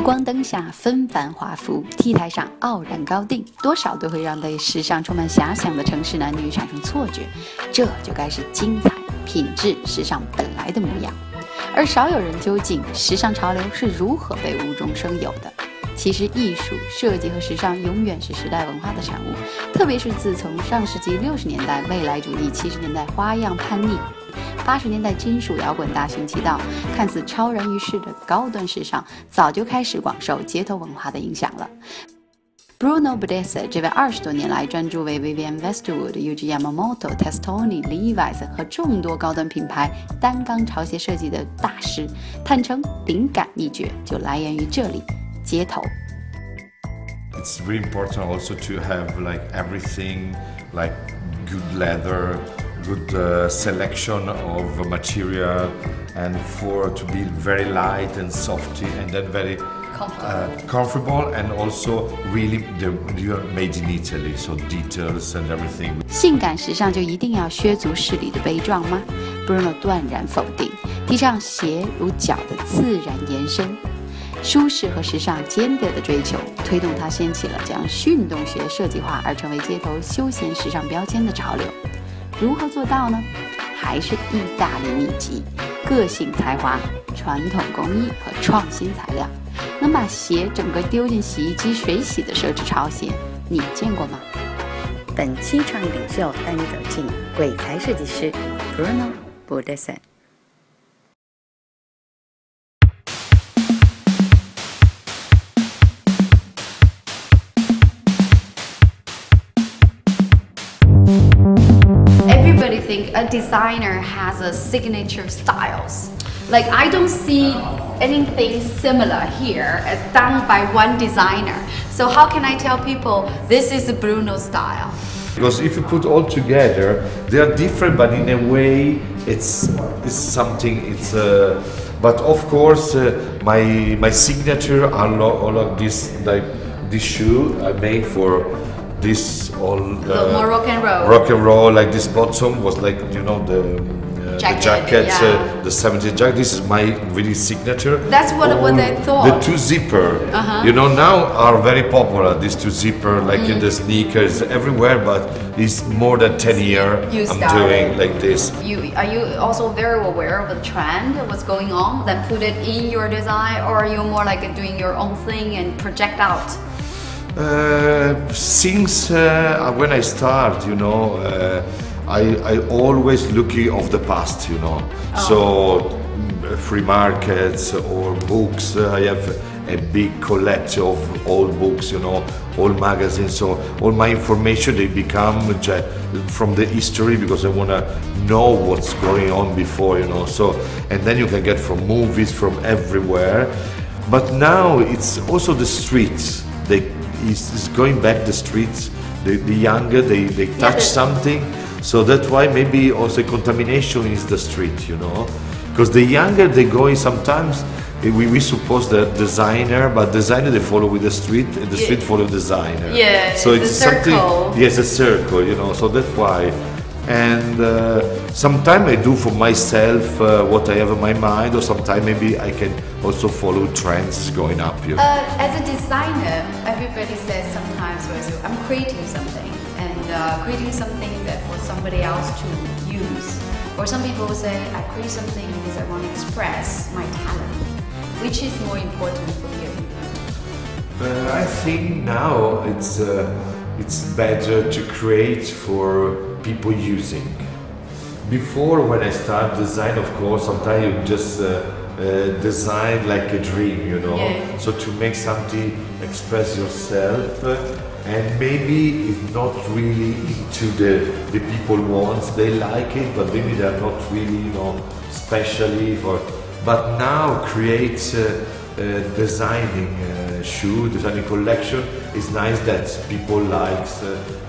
光灯下纷繁华服，T台上傲然高定，多少都会让对时尚充满遐想的城市男女产生错觉。这就该是精彩、品质、时尚本来的模样。而少有人究竟时尚潮流是如何被无中生有的？其实，艺术、设计和时尚永远是时代文化的产物，特别是自从上世纪60年代未来主义、70年代花样叛逆、80年代金属摇滚大行其道，看似超然于世的高端时尚，早就开始广受街头文化的影响了。BRUNO BORDESE 这位20多年来专注为 Vivienne Westwood、Yuji Yamamoto、Testoni、Levi's 和众多高端品牌单缸潮鞋设计的大师，坦诚灵感秘诀就来源于这里。街头。 It's very important also to have like everything, like good leather, good selection of material, and for to be very light and softy, and then very comfortable, and also really you're made in Italy, so details and everything. 性感时尚就一定要削足适履的悲壮吗 ？Bruno 断然否定，提倡鞋如脚的自然延伸。 舒适和时尚兼得的追求，推动它掀起了将运动鞋设计化而成为街头休闲时尚标签的潮流。如何做到呢？还是意大利秘籍：个性才华、传统工艺和创新材料，能把鞋整个丢进洗衣机水洗的奢侈潮鞋，你见过吗？本期创意领袖带你走进鬼才设计师 BRUNO BORDESE。 Everybody think a designer has a signature styles. Like I don't see anything similar here as done by one designer. So how can I tell people this is a Bruno style? Because if you put all together, they are different, but in a way, it's something. It's but of course, my signature are all of this like this shoe I made for. This all more rock and roll. Rock and roll, like this bottom was like the jackets, yeah. the 70s jacket. This is my really signature. That's what I thought. The two zipper, you know, now are very popular. These two zipper, like in the sneakers everywhere, but it's more than 10 years I'm doing like this. Are you also very aware of the trend, what's going on, then put it in your design, or are you more like doing your own thing and project out? Since when I start, you know, I always looking of the past, you know. So free markets or books. I have a big collection of old books, you know, old magazines. So all my information they become from the history because I wanna know what's going on before, you know. So and then you can get from movies from everywhere. But now it's also the streets. Is going back the streets, the younger, they touch something, so that's why maybe also contamination is the street, you know, because the younger they go in sometimes, we suppose that designer, but designer they follow with the street, and the street follow designer. Yeah, so it's something, circle. yes, a circle, you know, so that's why. And sometimes I do for myself what I have in my mind, or sometimes maybe I can also follow trends going up. You know. As a designer, everybody says sometimes I'm creating something and creating something that for somebody else to use. Or some people will say I create something because I want to express my talent. Which is more important for you? I think now it's better to create for people using. Before, when I start design, of course, sometimes you just design like a dream, you know. Yeah. So to make something, express yourself, and maybe it's not really into the people wants. They like it, but maybe they're not really, you know, specially for. But now create designing shoe, designing collection is nice that people likes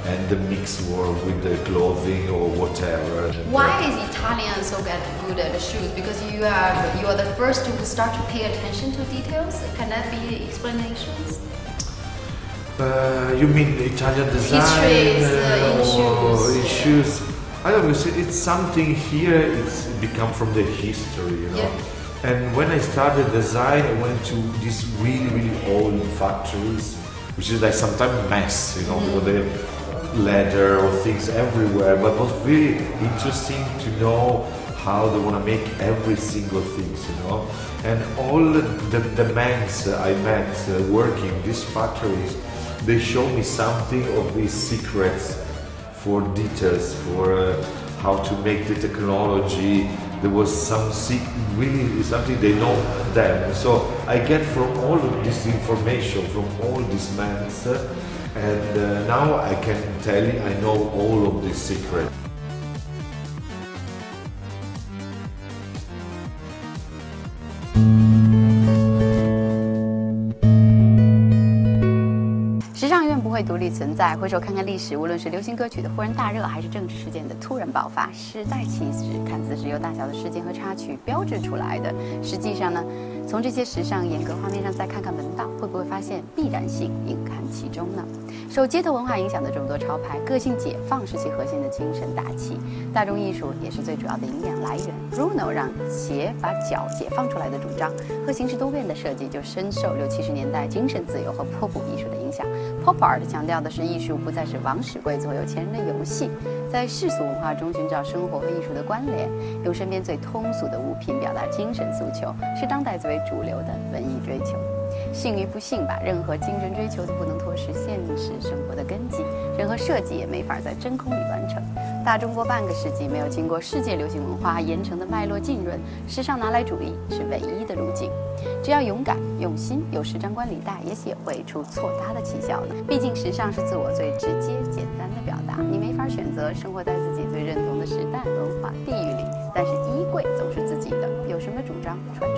and the mix work with the clothing or whatever. Why is Italian so good at the shoes? Because you are the first to start to pay attention to details. Can that be explanations? You mean Italian design? Histories in shoes. In shoes. I don't know. It's something here. It's become from the history, you know. Yeah. And when I started design, I went to these really old factories, which is like sometimes a mess, you know, because they have leather or things everywhere. But it was really interesting to know how they want to make every single thing, you know. And all the men I met working in these factories, they showed me something of these secrets for details, for how to make the technology. There was really something they know them. So I get from all of this information from all these men, and now I can tell you I know all of these secrets. 时尚永远不会独立存在。回首看看历史，无论是流行歌曲的忽然大热，还是政治事件的突然爆发，时代气质看似是由大小的事件和插曲标志出来的。实际上呢，从这些时尚严格画面上再看看门道，会不会发现必然性隐含其中呢？受街头文化影响的众多潮牌，个性解放是其核心的精神大气，大众艺术也是最主要的营养来源。BRUNO 让鞋把脚解放出来的主张和形式多变的设计，就深受60、70年代精神自由和波普艺术的影响。Pop Art 强调的是艺术不再是王室贵族和有钱人的游戏，在世俗文化中寻找生活和艺术的关联，用身边最通俗的物品表达精神诉求，是当代最为主流的文艺追求。信与不信吧，任何精神追求都不能脱实现实生活的根基，任何设计也没法在真空里完成。大中国半个世纪没有经过世界流行文化严惩的脉络浸润，时尚拿来主义是唯一的路径。只要勇敢、用心，有时张冠李戴，也许会出错搭的奇效呢。毕竟时尚是自我最直接、简单的表达，你没法选择生活在自己最认同的时代、文化、地域里，但是衣柜总是自己的，有什么主张穿